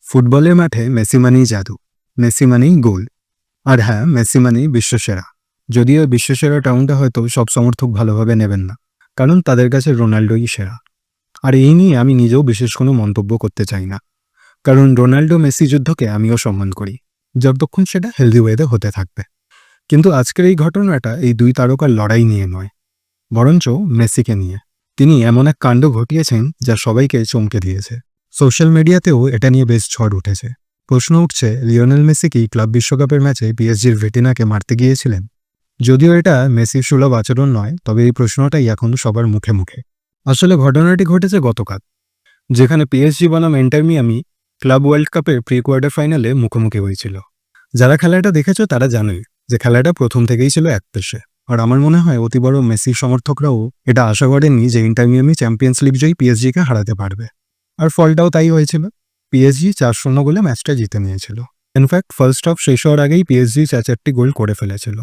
ফুটবলের মাঠে মেসি মানেই জাদু, মেসি মানেই গোল। আর হ্যাঁ, মেসি মানেই বিশ্বসেরা। যদিও বিশ্বসেরা টাউনটা হয়তো সব সমর্থক ভালোভাবে নেবেন না, কারণ তাদের কাছে রোনাল্ডোই সেরা। আর এই নিয়ে আমি নিজেও বিশেষ কোনো মন্তব্য করতে চাই না, কারণ রোনাল্ডো মেসি যুদ্ধকে আমিও সম্মান করি, যতক্ষণ সেটা হেলদি ওয়েতে হতে থাকবে। কিন্তু আজকের এই ঘটনাটা এই দুই তারকার লড়াই নিয়ে নয়, বরঞ্চ মেসিকে নিয়ে। তিনি এমন এক কাণ্ড ঘটিয়েছেন যা সবাইকে চমকে দিয়েছে। সোশ্যাল মিডিয়াতেও এটা নিয়ে বেশ ঝড় উঠেছে। প্রশ্ন উঠছে, লিওনেল মেসি কি ক্লাব বিশ্বকাপের ম্যাচে পিএসজির ভেটিনাকে মারতে গিয়েছিলেন? যদিও এটা মেসির সুলভ আচরণ নয়, তবে এই প্রশ্নটাই এখন সবার মুখে মুখে। আসলে ঘটনাটি ঘটেছে গতকাল, যেখানে পিএসজি বনাম ইন্টার মিয়ামি ক্লাব ওয়ার্ল্ড কাপের প্রি কোয়ার্টার ফাইনালে মুখোমুখি হয়েছিল। যারা খেলাটা দেখেছো তারা জানোই যে খেলাটা প্রথম থেকেই ছিল একপেশে। আর আমার মনে হয় অতি বড় মেসির সমর্থকরাও এটা আশা করেননি যে ইন্টার মিয়ামি চ্যাম্পিয়ন্স লিগ জয়ী পিএসজিকে হারাতে পারবে। আর ফলটাও তাই হয়েছিল। পিএসজি 4-0 গোলে ম্যাচটা জিতে নিয়েছিল। ইনফ্যাক্ট ফার্স্ট হাফ শেষ হওয়ার আগেই পিএসজি 4-4টি গোল করে ফেলেছিল,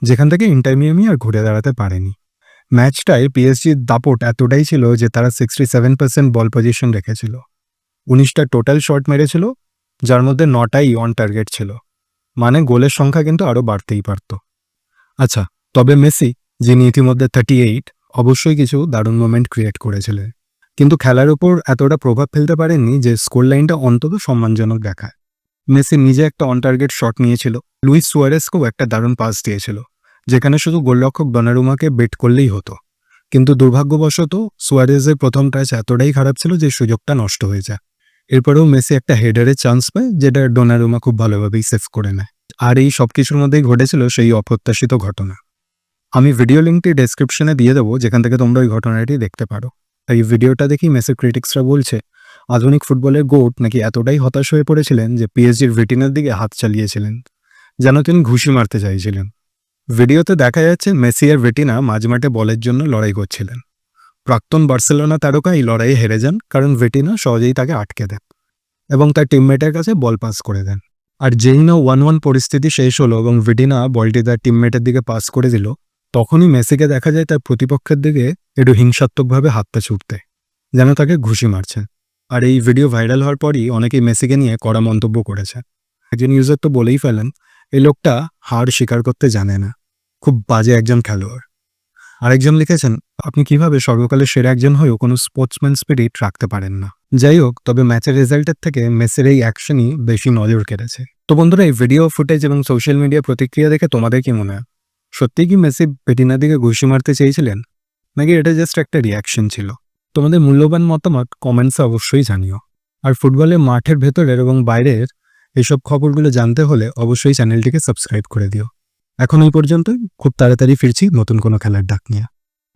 যেখান থেকে ইন্টার মিয়ামি আর ঘুরে দাঁড়াতে পারেনি। ম্যাচটায় পিএসজির দাপট এতটাই ছিল যে তারা 67% বল পজিশন রেখেছিল, 19টা টোটাল শট মেরেছিল, যার মধ্যে 9টাই অন টার্গেট ছিল। মানে গোলের সংখ্যা কিন্তু আরও বাড়তেই পারত। আচ্ছা, তবে মেসি, যিনি ইতিমধ্যে 38, অবশ্যই কিছু দারুণ মোমেন্ট ক্রিয়েট করেছিলেন, কিন্তু খেলার উপর এতটা প্রভাব ফেলতে পারেননি যে স্কোর লাইনটা অন্তত সম্মানজনক দেখায়। মেসি নিজে একটা অন টার্গেট শট নিয়েছিল, লুইস সুয়ারেজকেও একটা দারুণ পাস দিয়েছিল, যেখানে শুধু গোলরক্ষক দনারুমাকে বেট করলেই হতো। কিন্তু দুর্ভাগ্যবশত সুয়ারেজের প্রথম টাচ এতটাই খারাপ ছিল যে সুযোগটা নষ্ট হয়ে যায়। এরপরেও মেসি একটা হেডারের চান্স পায়, যেটা ডোনারুমা খুব ভালোভাবেই সেভ করে নেয়। আর এই সব কিছুর মধ্যেই ঘটেছিল সেই অপ্রত্যাশিত ঘটনা। আমি ভিডিও লিঙ্কটি ডেসক্রিপশনে দিয়ে দেবো, যেখান থেকে তোমরা ওই ঘটনাটি দেখতে পারো। এই ভিডিওটা দেখি মেসির ক্রিটিক্সরা বলছে আধুনিক ফুটবলের গোট নাকি এতটাই হতাশ হয়ে পড়েছিলেন যে পিএসজির ভিটিনার দিকে হাত চালিয়েছিলেন, যেন তিনি ঘুষি মারতে চাইছিলেন। ভিডিওতে দেখা যাচ্ছে মেসি আর ভিটিনা মাঝমাঠে বলের জন্য লড়াই করছিলেন। প্রাক্তন বার্সেলোনা তারকা এই লড়াইয়ে হেরে যান, কারণ ভিটিনা সহজেই তাকে আটকে দেন এবং তার টিমমেটের কাছে বল পাস করে দেন। আর যেই না 1-1 পরিস্থিতি শেষ হলো এবং ভিটিনা বলটি তার টিমমেটের দিকে পাস করে দিল, তখনই মেসিকে দেখা যায় তার প্রতিপক্ষের দিকে একটু হিংসাত্মকভাবে হাতটা ছুটতে, যেন তাকে ঘুষি মারছে। আর এই ভিডিও ভাইরাল হওয়ার পরই অনেকেই মেসিকে নিয়ে কড়া মন্তব্য করেছে। একজন ইউজার তো বলেই ফেলেন, এই লোকটা হার স্বীকার করতে জানে না, খুব বাজে একজন খেলোয়াড়। আরেকজন লিখেছেন, আপনি কিভাবে সর্বকালের সেরা একজন হয়েও কোনো স্পোর্টসম্যান স্পিরিট রাখতে পারেন না। যাই হোক, তবে ম্যাচের রেজাল্টের থেকে মেসির এই অ্যাকশনই বেশি নজর কেড়েছে। তো বন্ধুরা, এই ভিডিও ফুটেজ এবং সোশ্যাল মিডিয়া প্রতিক্রিয়া দেখে তোমাদের কি মনে হয়? সত্যিই কি মেসি ভেটিনার দিকে ঘুষি মারতে চেয়েছিলেন, নাকি এটা জাস্ট একটা রিয়াকশন ছিল? তোমাদের মূল্যবান মতামত কমেন্টসে অবশ্যই জানিও। আর ফুটবলের মাঠের ভেতরের এবং বাইরের এইসব খবরগুলো জানতে হলে অবশ্যই চ্যানেলটিকে সাবস্ক্রাইব করে দিও। এখন এই পর্যন্ত, খুব তাড়াতাড়ি ফিরছি নতুন কোনো খেলার ডাক নিয়ে।